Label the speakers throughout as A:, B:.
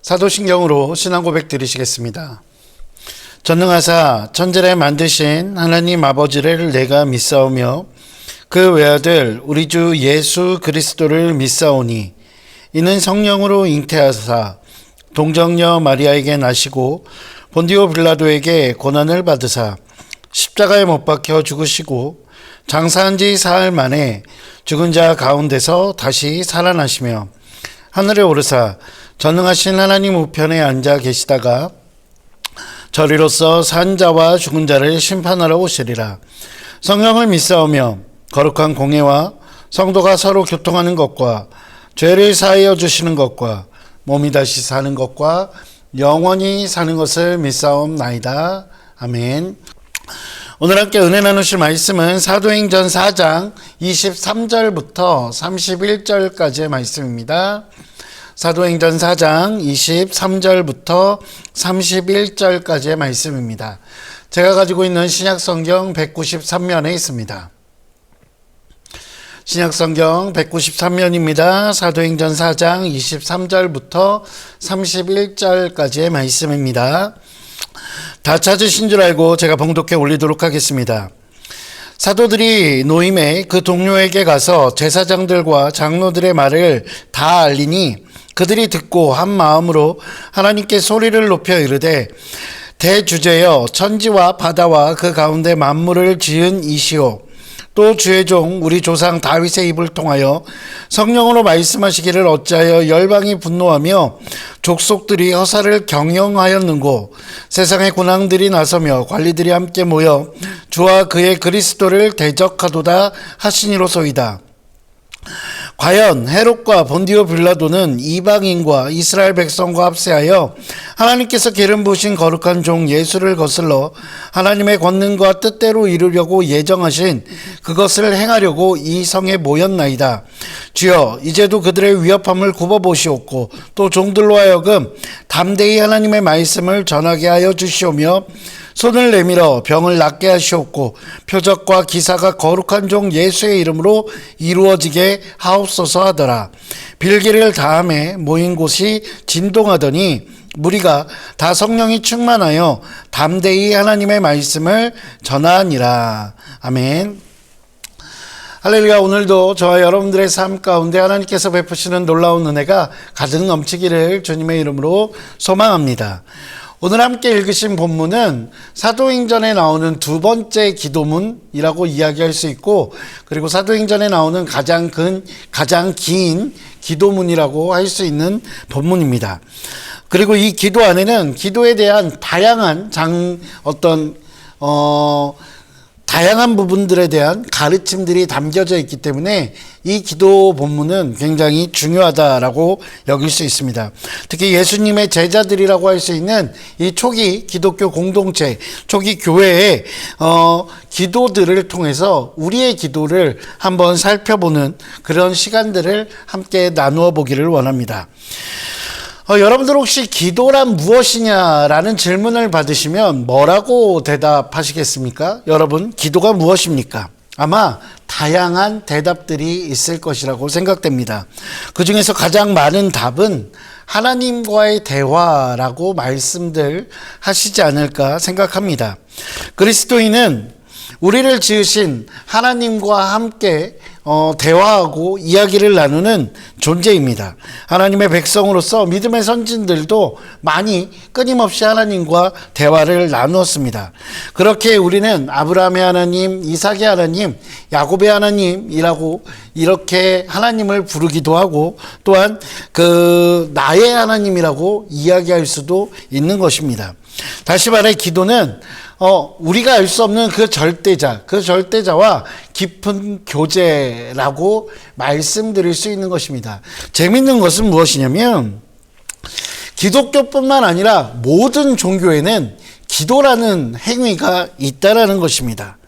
A: 사도신경으로 신앙 고백 드리시겠습니다. 전능하사 천지를 만드신 하나님 아버지를 내가 믿사오며 그 외아들 우리 주 예수 그리스도를 믿사오니 이는 성령으로 잉태하사 동정녀 마리아에게 나시고 본디오 빌라도에게 고난을 받으사 십자가에 못 박혀 죽으시고 장사한 지 사흘 만에 죽은 자 가운데서 다시 살아나시며 하늘에 오르사 전능하신 하나님 우편에 앉아 계시다가 저리로서 산 자와 죽은 자를 심판하러 오시리라. 성령을 믿사오며 거룩한 공예와 성도가 서로 교통하는 것과 죄를 사하여 주시는 것과 몸이 다시 사는 것과 영원히 사는 것을 믿사옵나이다. 아멘. 오늘 함께 은혜 나누실 말씀은 사도행전 4장 23절부터 31절까지의 말씀입니다. 사도행전 4장 23절부터 31절까지의 말씀입니다. 제가 가지고 있는 신약성경 193면에 있습니다. 신약성경 193면입니다. 사도행전 4장 23절부터 31절까지의 말씀입니다. 다 찾으신 줄 알고 제가 봉독해 올리도록 하겠습니다. 사도들이 노임에 그 동료에게 가서 제사장들과 장로들의 말을 다 알리니 그들이 듣고 한 마음으로 하나님께 소리를 높여 이르되 대주제여 천지와 바다와 그 가운데 만물을 지은 이시오 또 주의 종 우리 조상 다윗의 입을 통하여 성령으로 말씀하시기를 어찌하여 열방이 분노하며 족속들이 허사를 경영하였는고 세상의 군왕들이 나서며 관리들이 함께 모여 주와 그의 그리스도를 대적하도다 하시니로소이다. 과연 헤롯과 본디오 빌라도는 이방인과 이스라엘 백성과 합세하여 하나님께서 기름 부으신 거룩한 종 예수를 거슬러 하나님의 권능과 뜻대로 이루려고 예정하신 그것을 행하려고 이 성에 모였나이다. 주여 이제도 그들의 위협함을 굽어보시옵고 또 종들로 하여금 담대히 하나님의 말씀을 전하게 하여 주시오며 손을 내밀어 병을 낫게 하시옵고 표적과 기사가 거룩한 종 예수의 이름으로 이루어지게 하옵소서 하더라. 빌기를 다함에 모인 곳이 진동하더니 무리가 다 성령이 충만하여 담대히 하나님의 말씀을 전하니라. 아멘. 할렐루야. 오늘도 저와 여러분들의 삶 가운데 하나님께서 베푸시는 놀라운 은혜가 가득 넘치기를 주님의 이름으로 소망합니다. 오늘 함께 읽으신 본문은 사도행전에 나오는 두 번째 기도문이라고 이야기할 수 있고, 그리고 사도행전에 나오는 가장 긴 기도문이라고 할 수 있는 본문입니다. 그리고 이 기도 안에는 기도에 대한 다양한 다양한 부분들에 대한 가르침들이 담겨져 있기 때문에 이 기도 본문은 굉장히 중요하다라고 여길 수 있습니다. 특히 예수님의 제자들이라고 할 수 있는 이 초기 기독교 공동체, 초기 교회의 기도들을 통해서 우리의 기도를 한번 살펴보는 그런 시간들을 함께 나누어 보기를 원합니다. 여러분들 혹시 기도란 무엇이냐라는 질문을 받으시면 뭐라고 대답하시겠습니까? 여러분, 기도가 무엇입니까? 아마 다양한 대답들이 있을 것이라고 생각됩니다. 그 중에서 가장 많은 답은 하나님과의 대화라고 말씀들 하시지 않을까 생각합니다. 그리스도인은 우리를 지으신 하나님과 함께 대화하고 이야기를 나누는 존재입니다. 하나님의 백성으로서 믿음의 선진들도 많이 끊임없이 하나님과 대화를 나누었습니다. 그렇게 우리는 아브라함의 하나님, 이삭의 하나님, 야곱의 하나님이라고 이렇게 하나님을 부르기도 하고, 또한 나의 하나님이라고 이야기할 수도 있는 것입니다. 다시 말해 기도는 우리가 알 수 없는 그 절대자와 깊은 교제라고 말씀드릴 수 있는 것입니다. 재밌는 것은 무엇이냐면 기독교뿐만 아니라 모든 종교에는 기도라는 행위가 있다라는 것입니다.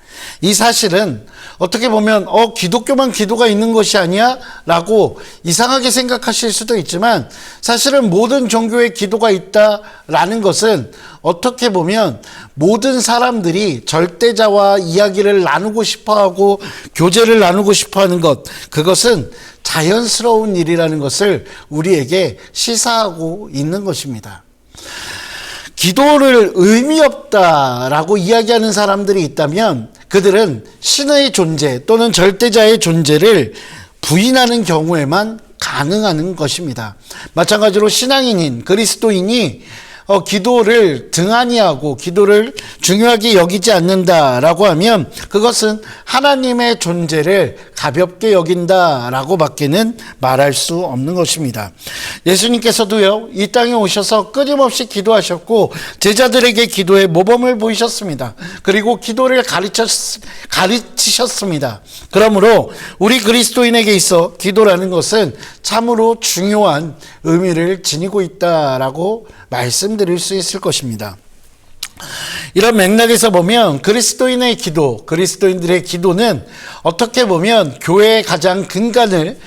A: 이 사실은 어떻게 보면 기독교만 기도가 있는 것이 아니야? 라고 이상하게 생각하실 수도 있지만 사실은 모든 종교에 기도가 있다라는 것은 어떻게 보면 모든 사람들이 절대자와 이야기를 나누고 싶어하고 교제를 나누고 싶어하는 것, 그것은 자연스러운 일이라는 것을 우리에게 시사하고 있는 것입니다. 기도를 의미 없다라고 이야기하는 사람들이 있다면 그들은 신의 존재 또는 절대자의 존재를 부인하는 경우에만 가능한 것입니다. 마찬가지로 신앙인인 그리스도인이 기도를 등한히하고 기도를 중요하게 여기지 않는다라고 하면 그것은 하나님의 존재를 가볍게 여긴다라고 밖에는 말할 수 없는 것입니다. 예수님께서도요, 이 땅에 오셔서 끊임없이 기도하셨고 제자들에게 기도의 모범을 보이셨습니다. 그리고 기도를 가르치셨습니다. 그러므로 우리 그리스도인에게 있어 기도라는 것은 참으로 중요한 의미를 지니고 있다라고 말씀드릴 수 있을 것입니다. 이런 맥락에서 보면 그리스도인의 기도, 그리스도인들의 기도는 어떻게 보면 교회의 가장 근간을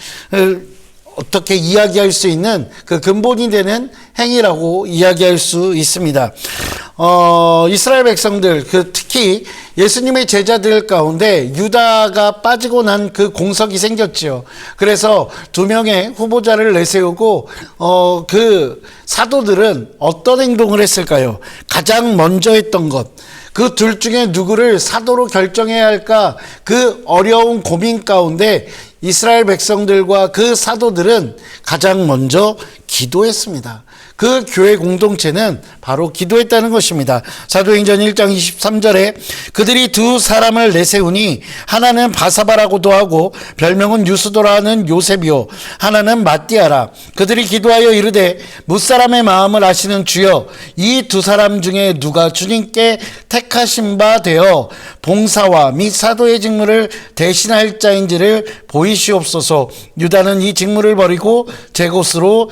A: 어떻게 이야기할 수 있는 그 근본이 되는 행위라고 이야기할 수 있습니다. 이스라엘 백성들, 특히 예수님의 제자들 가운데 유다가 빠지고 난 그 공석이 생겼지요. 그래서 2명의 후보자를 내세우고 그 사도들은 어떤 행동을 했을까요? 가장 먼저 했던 것, 그 둘 중에 누구를 사도로 결정해야 할까? 그 어려운 고민 가운데 이스라엘 백성들과 그 사도들은 가장 먼저 기도했습니다. 그 교회 공동체는 바로 기도했다는 것입니다. 사도행전 1장 23절에 그들이 두 사람을 내세우니 하나는 바사바라고도 하고 별명은 유스도라 하는 요셉이요 하나는 마띠아라. 그들이 기도하여 이르되 무사람의 마음을 아시는 주여, 이 두 사람 중에 누가 주님께 택하신 바 되어 봉사와 및 사도의 직무를 대신할 자인지를 보이시옵소서. 유다는 이 직무를 버리고 제 곳으로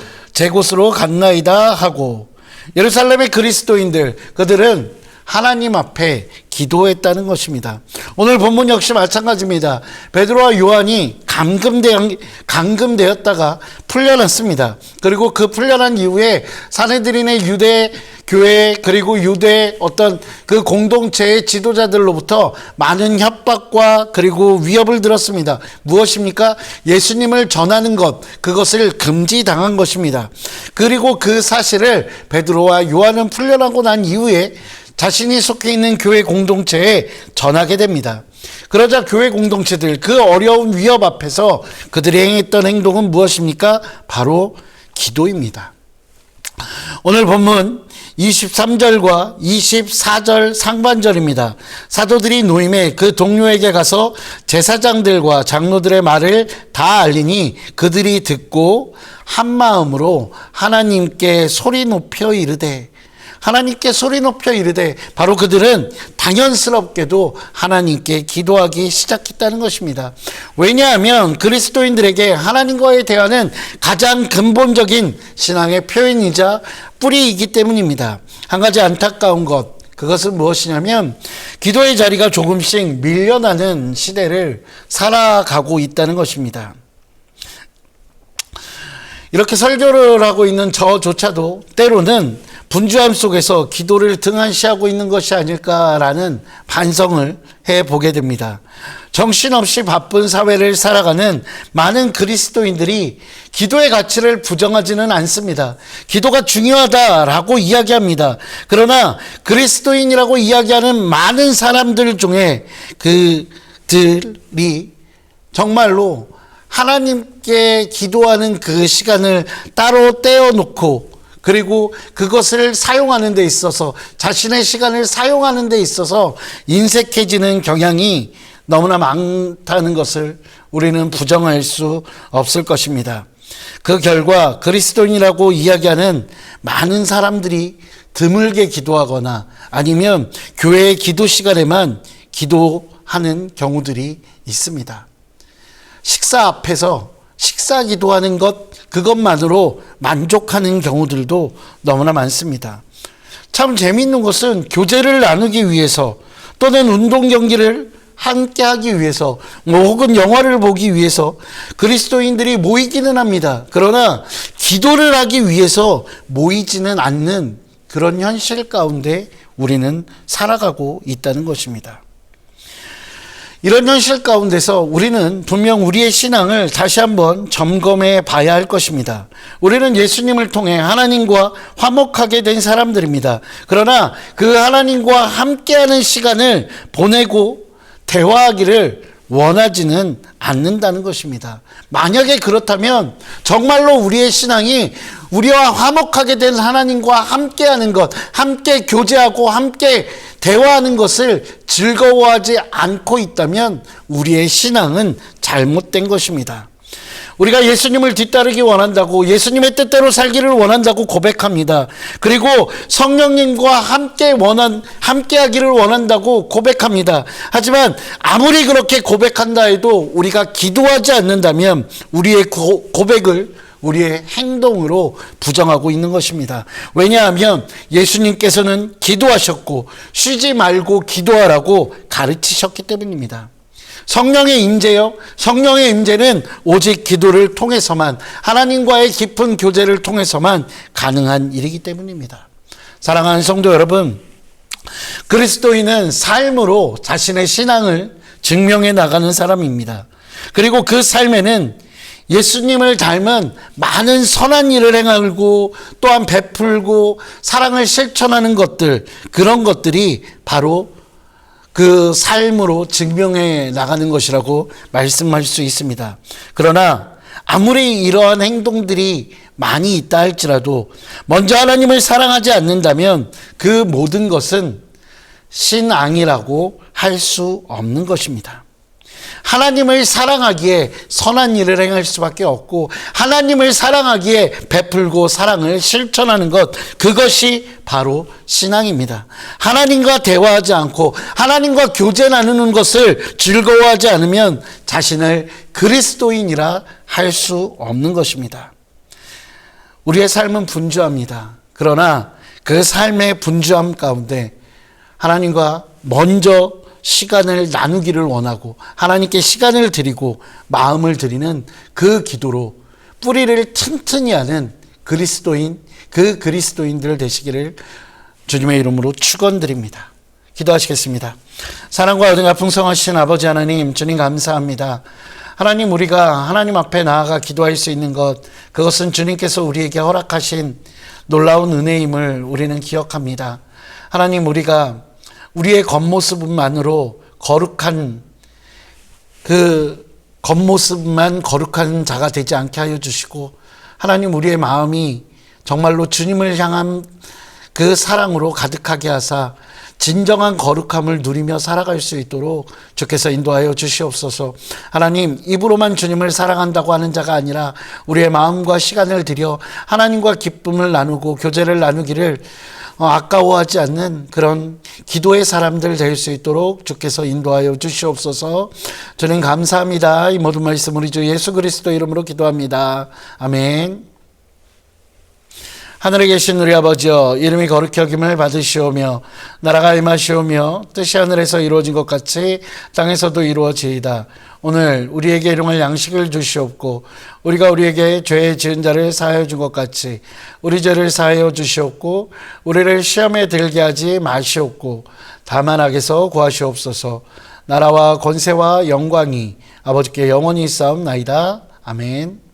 A: 갔나이다 하고. 예루살렘의 그리스도인들, 그들은 하나님 앞에 기도했다는 것입니다. 오늘 본문 역시 마찬가지입니다. 베드로와 요한이 감금되었다가 풀려났습니다. 그리고 그 풀려난 이후에 사내들인의 유대 교회 그리고 유대 어떤 그 공동체의 지도자들로부터 많은 협박과 그리고 위협을 들었습니다. 무엇입니까? 예수님을 전하는 것, 그것을 금지당한 것입니다. 그리고 그 사실을 베드로와 요한은 풀려나고 난 이후에 자신이 속해 있는 교회 공동체에 전하게 됩니다. 그러자 교회 공동체들, 그 어려운 위협 앞에서 그들이 행했던 행동은 무엇입니까? 바로 기도입니다. 오늘 본문 23절과 24절 상반절입니다. 사도들이 노임에 그 동료에게 가서 제사장들과 장로들의 말을 다 알리니 그들이 듣고 한 마음으로 하나님께 소리 높여 이르되, 하나님께 소리 높여 이르되, 바로 그들은 당연스럽게도 하나님께 기도하기 시작했다는 것입니다. 왜냐하면 그리스도인들에게 하나님과의 대화는 가장 근본적인 신앙의 표현이자 뿌리이기 때문입니다. 한 가지 안타까운 것, 그것은 무엇이냐면 기도의 자리가 조금씩 밀려나는 시대를 살아가고 있다는 것입니다. 이렇게 설교를 하고 있는 저조차도 때로는 분주함 속에서 기도를 등한시하고 있는 것이 아닐까라는 반성을 해보게 됩니다. 정신없이 바쁜 사회를 살아가는 많은 그리스도인들이 기도의 가치를 부정하지는 않습니다. 기도가 중요하다라고 이야기합니다. 그러나 그리스도인이라고 이야기하는 많은 사람들 중에 그들이 정말로 하나님께 기도하는 그 시간을 따로 떼어놓고 그리고 그것을 사용하는 데 있어서, 자신의 시간을 사용하는 데 있어서 인색해지는 경향이 너무나 많다는 것을 우리는 부정할 수 없을 것입니다. 그 결과 그리스도인이라고 이야기하는 많은 사람들이 드물게 기도하거나 아니면 교회의 기도 시간에만 기도하는 경우들이 있습니다. 식사 앞에서 식사 기도하는 것, 그것만으로 만족하는 경우들도 너무나 많습니다. 참 재미있는 것은 교제를 나누기 위해서 또는 운동 경기를 함께하기 위해서 혹은 영화를 보기 위해서 그리스도인들이 모이기는 합니다. 그러나 기도를 하기 위해서 모이지는 않는 그런 현실 가운데 우리는 살아가고 있다는 것입니다. 이런 현실 가운데서 우리는 분명 우리의 신앙을 다시 한번 점검해 봐야 할 것입니다. 우리는 예수님을 통해 하나님과 화목하게 된 사람들입니다. 그러나 그 하나님과 함께하는 시간을 보내고 대화하기를 원하지는 않는다는 것입니다. 만약에 그렇다면 정말로 우리의 신앙이 우리와 화목하게 된 하나님과 함께하는 것, 함께 교제하고 함께 대화하는 것을 즐거워하지 않고 있다면 우리의 신앙은 잘못된 것입니다. 우리가 예수님을 뒤따르기 원한다고, 예수님의 뜻대로 살기를 원한다고 고백합니다. 그리고 성령님과 함께 하기를 원한다고 고백합니다. 하지만 아무리 그렇게 고백한다 해도 우리가 기도하지 않는다면 우리의 고백을 우리의 행동으로 부정하고 있는 것입니다. 왜냐하면 예수님께서는 기도하셨고 쉬지 말고 기도하라고 가르치셨기 때문입니다. 성령의 임재요. 성령의 임재는 오직 기도를 통해서만, 하나님과의 깊은 교제를 통해서만 가능한 일이기 때문입니다. 사랑하는 성도 여러분, 그리스도인은 삶으로 자신의 신앙을 증명해 나가는 사람입니다. 그리고 그 삶에는 예수님을 닮은 많은 선한 일을 행하고 또한 베풀고 사랑을 실천하는 것들, 그런 것들이 바로 그 삶으로 증명해 나가는 것이라고 말씀할 수 있습니다. 그러나 아무리 이러한 행동들이 많이 있다 할지라도 먼저 하나님을 사랑하지 않는다면 그 모든 것은 신앙이라고 할 수 없는 것입니다. 하나님을 사랑하기에 선한 일을 행할 수밖에 없고, 하나님을 사랑하기에 베풀고 사랑을 실천하는 것, 그것이 바로 신앙입니다. 하나님과 대화하지 않고 하나님과 교제 나누는 것을 즐거워하지 않으면 자신을 그리스도인이라 할 수 없는 것입니다. 우리의 삶은 분주합니다. 그러나 그 삶의 분주함 가운데 하나님과 먼저 시간을 나누기를 원하고 하나님께 시간을 드리고 마음을 드리는 그 기도로 뿌리를 튼튼히 하는 그리스도인, 그 그리스도인들 되시기를 주님의 이름으로 축원드립니다. 기도하시겠습니다. 사랑과 은혜가 풍성하신 아버지 하나님, 주님 감사합니다. 하나님, 우리가 하나님 앞에 나아가 기도할 수 있는 것, 그것은 주님께서 우리에게 허락하신 놀라운 은혜임을 우리는 기억합니다. 하나님, 우리가 우리의 겉모습만으로 거룩한 그 겉모습만 거룩한 자가 되지 않게 하여 주시고, 하나님, 우리의 마음이 정말로 주님을 향한 그 사랑으로 가득하게 하사 진정한 거룩함을 누리며 살아갈 수 있도록 주께서 인도하여 주시옵소서. 하나님, 입으로만 주님을 사랑한다고 하는 자가 아니라 우리의 마음과 시간을 들여 하나님과 기쁨을 나누고 교제를 나누기를 아까워하지 않는 그런 기도의 사람들 될 수 있도록 주께서 인도하여 주시옵소서. 저는 감사합니다. 이 모든 말씀 우리 주 예수 그리스도 이름으로 기도합니다. 아멘. 하늘에 계신 우리 아버지여, 이름이 거룩히 여김을 받으시오며 나라가 임하시오며 뜻이 하늘에서 이루어진 것 같이 땅에서도 이루어지이다. 오늘 우리에게 일용할 양식을 주시옵고 우리가 우리에게 죄 지은 자를 사하여 준 것 같이 우리 죄를 사하여 주시옵고 우리를 시험에 들게 하지 마시옵고 다만 악에서 구하시옵소서. 나라와 권세와 영광이 아버지께 영원히 있사옵나이다. 아멘.